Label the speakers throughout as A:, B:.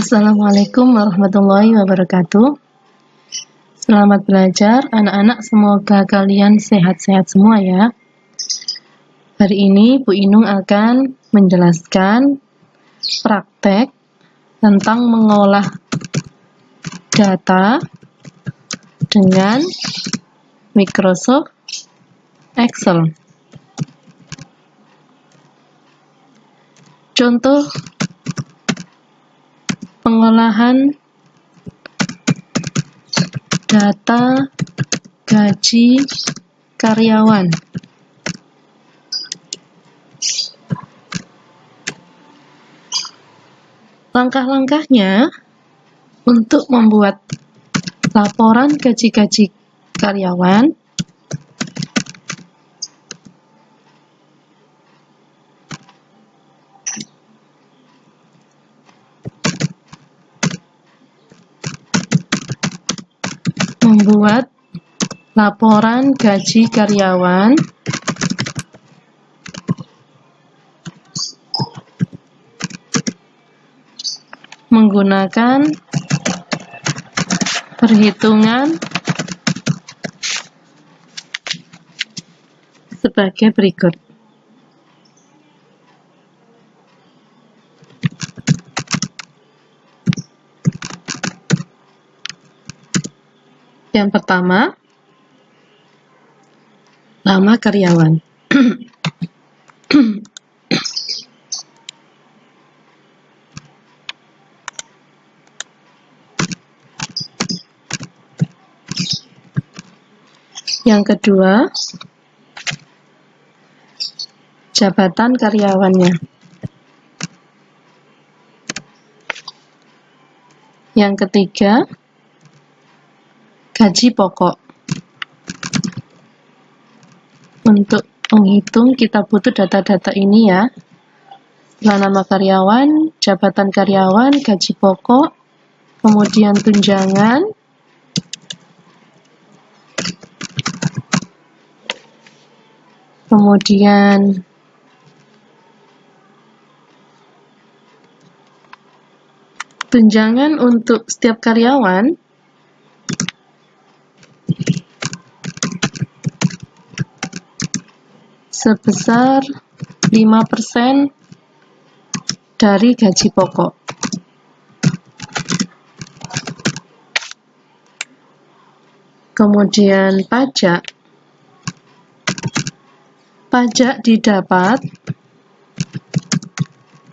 A: Assalamualaikum warahmatullahi wabarakatuh. Selamat belajar anak-anak, semoga kalian sehat-sehat semua ya. Hari ini Bu Inung akan menjelaskan praktek tentang mengolah data dengan Microsoft Excel. Contoh pengolahan data gaji karyawan. Langkah-langkahnya untuk membuat laporan gaji karyawan. Membuat laporan gaji karyawan menggunakan perhitungan sebagai berikut. Yang pertama, nama karyawan. Yang kedua, jabatan karyawannya. Yang ketiga, gaji pokok. Untuk menghitung kita butuh data-data ini ya. Setelah nama karyawan, jabatan karyawan, gaji pokok, kemudian tunjangan, kemudian tunjangan untuk setiap karyawan sebesar 5% dari gaji pokok. Kemudian pajak didapat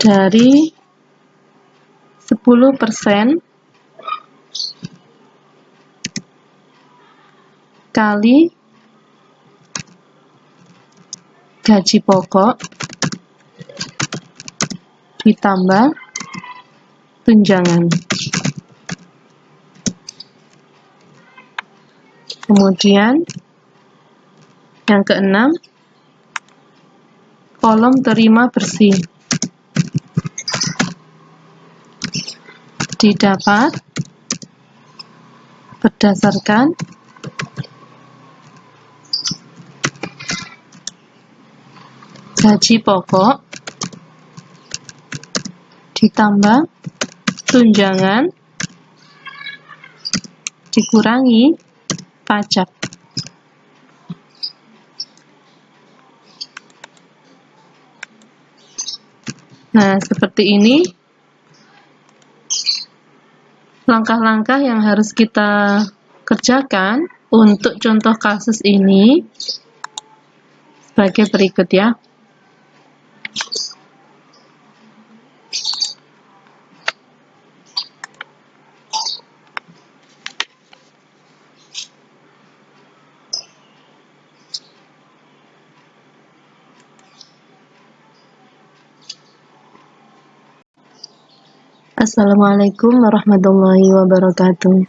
A: dari 10% kali gaji pokok ditambah tunjangan. Kemudian yang keenam, kolom terima bersih didapat berdasarkan gaji pokok ditambah tunjangan dikurangi pajak. Nah, seperti ini langkah-langkah yang harus kita kerjakan untuk contoh kasus ini sebagai berikut ya. Assalamualaikum warahmatullahi wabarakatuh.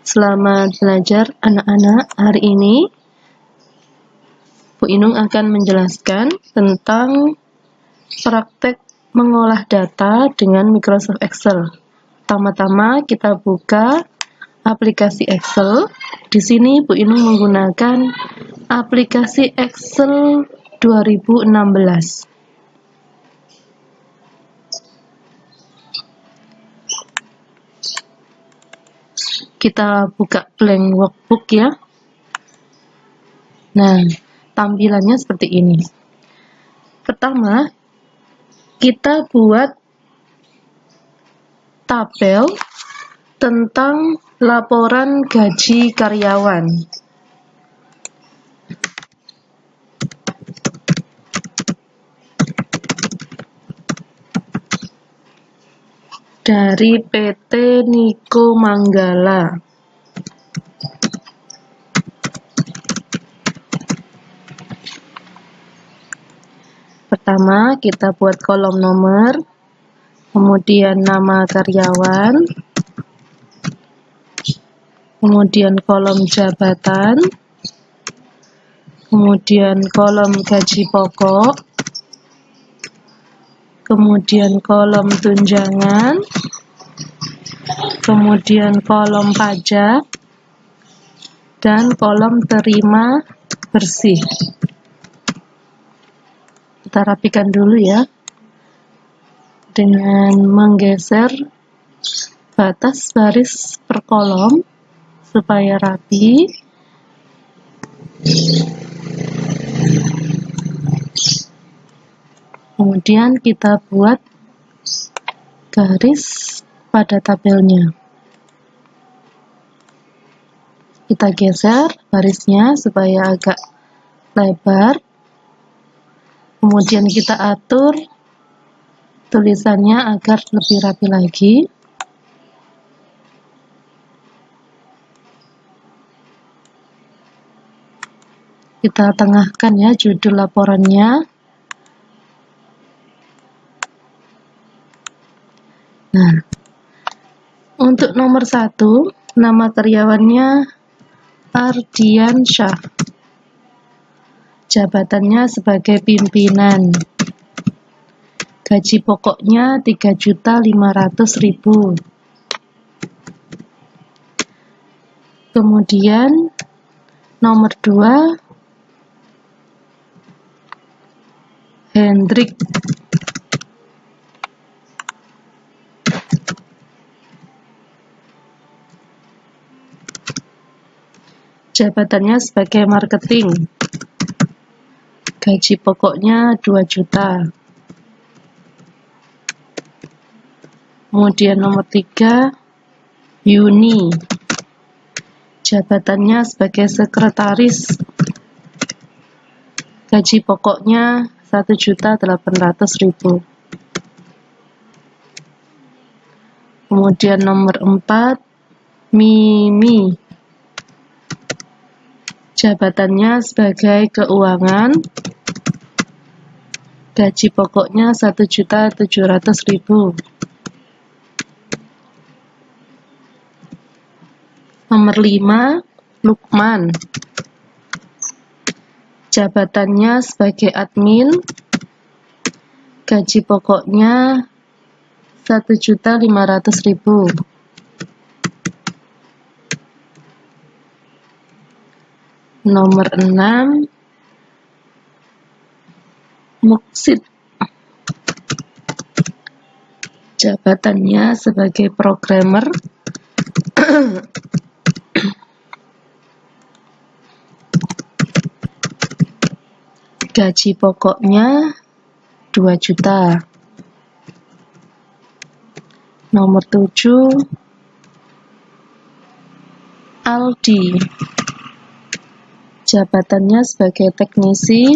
A: Selamat belajar anak-anak. Hari ini Bu Inung akan menjelaskan tentang praktek mengolah data dengan Microsoft Excel. Pertama-tama kita buka aplikasi Excel. Di sini Bu Inung menggunakan aplikasi Excel 2016. Kita buka blank workbook ya. Nah, tampilannya seperti ini. Pertama, kita buat tabel tentang laporan gaji karyawan. Dari PT Niko Manggala. Pertama, kita buat kolom nomor, kemudian nama karyawan, kemudian kolom jabatan, kemudian kolom gaji pokok, kemudian kolom tunjangan, kemudian kolom pajak, dan kolom terima bersih. Kita rapikan dulu ya, dengan menggeser batas baris per kolom supaya rapi. Kemudian kita buat garis pada tabelnya. Kita geser barisnya supaya agak lebar. Kemudian kita atur tulisannya agar lebih rapi lagi. Kita tengahkan ya judul laporannya. Nah, untuk nomor 1, nama karyawannya Ardiansyah. Jabatannya sebagai pimpinan. Gaji pokoknya 3.500.000. Kemudian nomor 2, Hendrik. Jabatannya sebagai marketing. Gaji pokoknya 2 juta. Kemudian nomor 3, Yuni. Jabatannya sebagai sekretaris. Gaji pokoknya 1.800.000. Kemudian nomor 4, Mimi. Jabatannya sebagai keuangan. Gaji pokoknya 1.700.000. Nomor 5, Lukman. Jabatannya sebagai admin. Gaji pokoknya 1.500.000. Nomor 6, Muksid. Jabatannya sebagai programmer. Gaji pokoknya 2 juta. Nomor 7, Aldi. Jabatannya sebagai teknisi.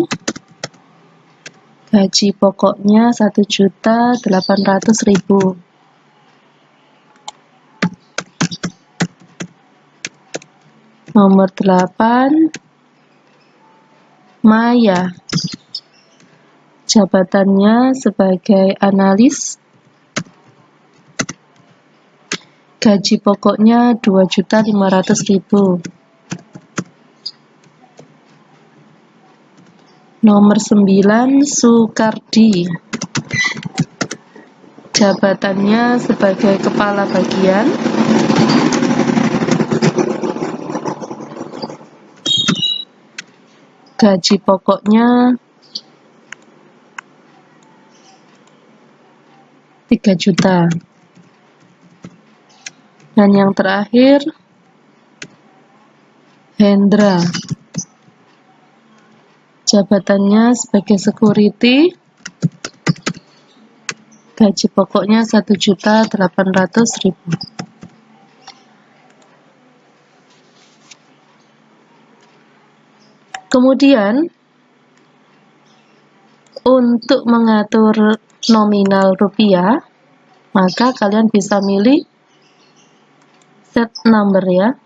A: Gaji pokoknya 1.800.000. Nomor 8, Maya. Jabatannya sebagai analis. Gaji pokoknya 2.500.000. Nomor 9, Sukardi. Jabatannya sebagai kepala bagian. Gaji pokoknya 3 juta. Dan yang terakhir, Hendra. Jabatannya sebagai security. Gaji pokoknya 1.800.000. Kemudian untuk mengatur nominal rupiah, maka kalian bisa milih set number ya,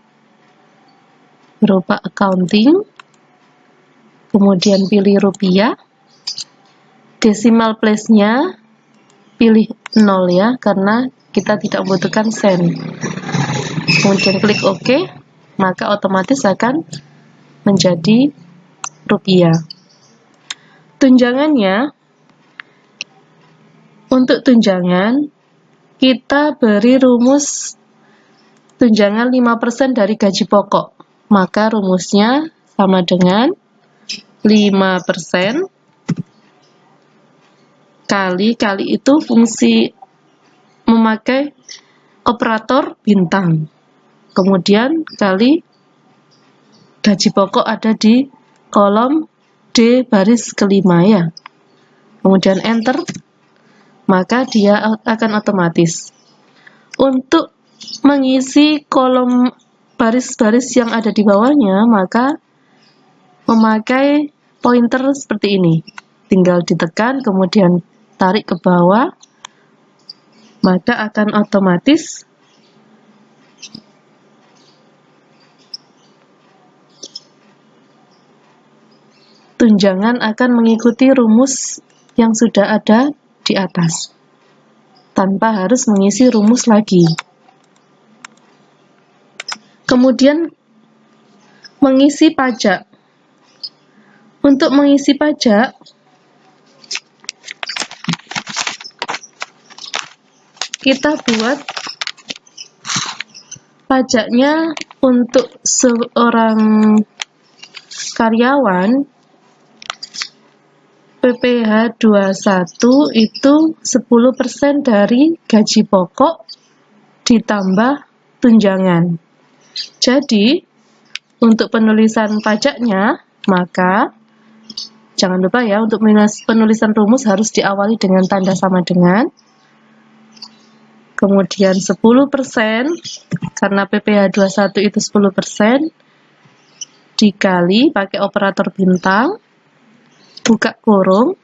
A: berupa accounting, kemudian pilih rupiah, decimal place-nya pilih 0 ya, karena kita tidak membutuhkan sen. Kemudian klik OK, maka otomatis akan menjadi rupiah. Tunjangannya, untuk tunjangan kita beri rumus tunjangan 5% dari gaji pokok. Maka rumusnya sama dengan 5% kali itu fungsi memakai operator bintang. Kemudian kali gaji pokok ada di kolom D baris kelima ya. Kemudian enter, maka dia akan otomatis. Untuk mengisi kolom baris-baris yang ada di bawahnya, maka memakai pointer seperti ini. Tinggal ditekan, kemudian tarik ke bawah, maka akan otomatis tunjangan akan mengikuti rumus yang sudah ada di atas, tanpa harus mengisi rumus lagi. Kemudian mengisi pajak. Untuk mengisi pajak, kita buat pajaknya untuk seorang karyawan PPh 21 itu 10% dari gaji pokok ditambah tunjangan. Jadi, untuk penulisan pajaknya, maka jangan lupa ya, untuk penulisan rumus harus diawali dengan tanda sama dengan. Kemudian 10%, karena PPh 21 itu 10%, dikali pakai operator bintang, buka kurung,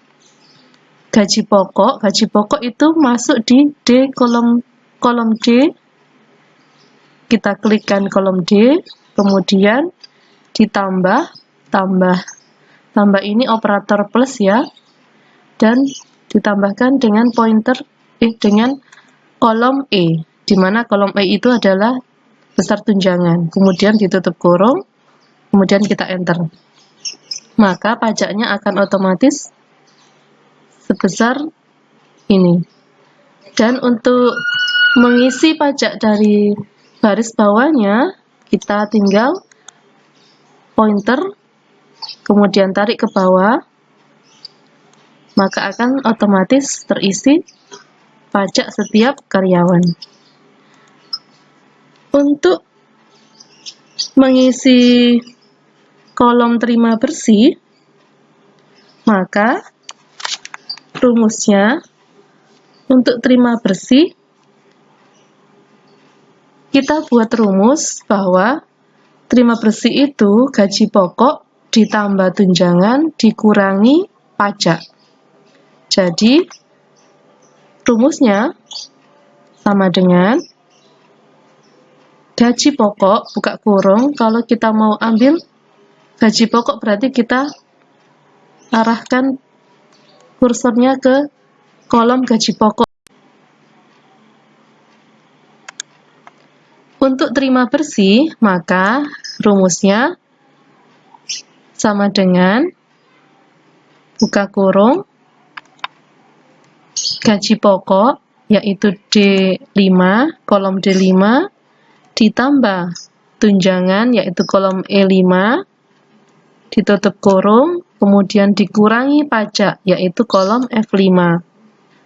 A: gaji pokok itu masuk di D kolom D, kita klikkan kolom D, kemudian ditambah, tambah ini operator plus ya, dan ditambahkan dengan pointer dengan kolom E, di mana kolom E itu adalah besar tunjangan, kemudian ditutup kurung, kemudian kita enter. Maka pajaknya akan otomatis sebesar ini. Dan untuk mengisi pajak dari baris bawahnya, kita tinggal pointer, kemudian tarik ke bawah, maka akan otomatis terisi pajak setiap karyawan. Untuk mengisi kolom terima bersih, maka rumusnya untuk terima bersih, kita buat rumus bahwa terima bersih itu gaji pokok ditambah tunjangan dikurangi pajak. Jadi, rumusnya sama dengan gaji pokok, buka kurung, kalau kita mau ambil gaji pokok berarti kita arahkan kursornya ke kolom gaji pokok. Untuk terima bersih, maka rumusnya sama dengan buka kurung, gaji pokok, yaitu D5, kolom D5, ditambah tunjangan, yaitu kolom E5, ditutup kurung, kemudian dikurangi pajak, yaitu kolom F5.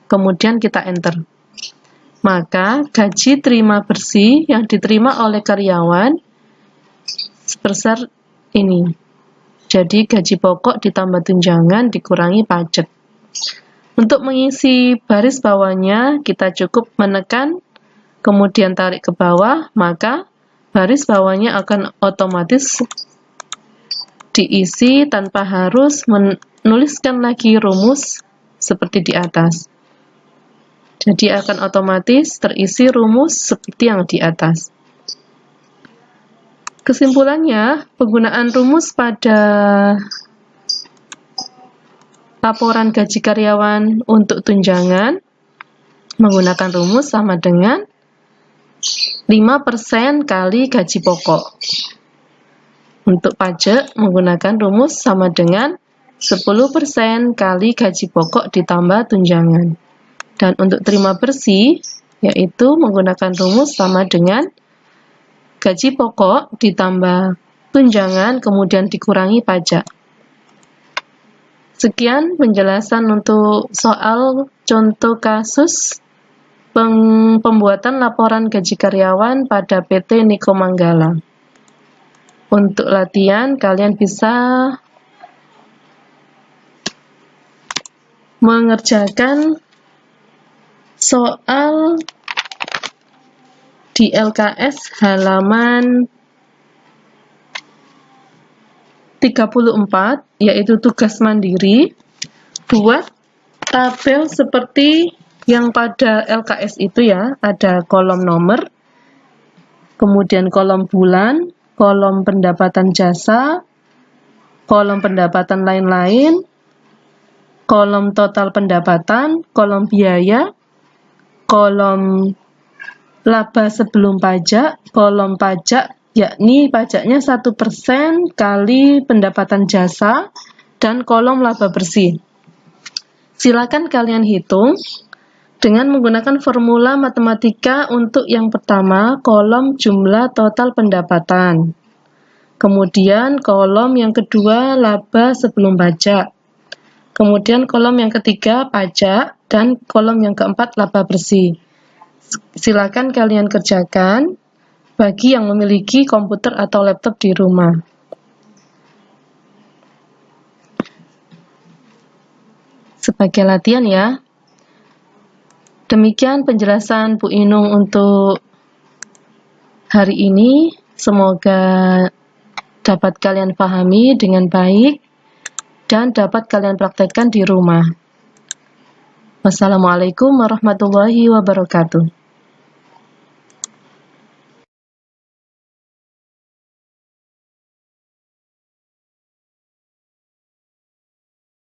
A: Kemudian kita enter. Maka gaji terima bersih yang diterima oleh karyawan sebesar ini. Jadi gaji pokok ditambah tunjangan dikurangi pajak. Untuk mengisi baris bawahnya, kita cukup menekan, kemudian tarik ke bawah, maka baris bawahnya akan otomatis diisi tanpa harus menuliskan lagi rumus seperti di atas. Jadi akan otomatis terisi rumus seperti yang di atas. Kesimpulannya, penggunaan rumus pada laporan gaji karyawan untuk tunjangan menggunakan rumus sama dengan 5% kali gaji pokok. Untuk pajak menggunakan rumus sama dengan 10% kali gaji pokok ditambah tunjangan. Dan untuk terima bersih, yaitu menggunakan rumus sama dengan gaji pokok ditambah tunjangan kemudian dikurangi pajak. Sekian penjelasan untuk soal contoh kasus pembuatan laporan gaji karyawan pada PT Niko Manggala. Untuk latihan, kalian bisa mengerjakan soal di LKS halaman 34, yaitu tugas mandiri, buat tabel seperti yang pada LKS itu ya, ada kolom nomor, kemudian kolom bulan, kolom pendapatan jasa, kolom pendapatan lain-lain, kolom total pendapatan, kolom biaya, kolom laba sebelum pajak, kolom pajak, yakni pajaknya 1% kali pendapatan jasa, dan kolom laba bersih. Silakan kalian hitung dengan menggunakan formula matematika. Untuk yang pertama, kolom jumlah total pendapatan. Kemudian kolom yang kedua, laba sebelum pajak. Kemudian kolom yang ketiga, pajak, dan kolom yang keempat, laba bersih. Silakan kalian kerjakan bagi yang memiliki komputer atau laptop di rumah. Sebagai latihan ya. Demikian penjelasan Bu Inung untuk hari ini. Semoga dapat kalian pahami dengan baik dan dapat kalian praktekkan di rumah. Wassalamualaikum warahmatullahi wabarakatuh.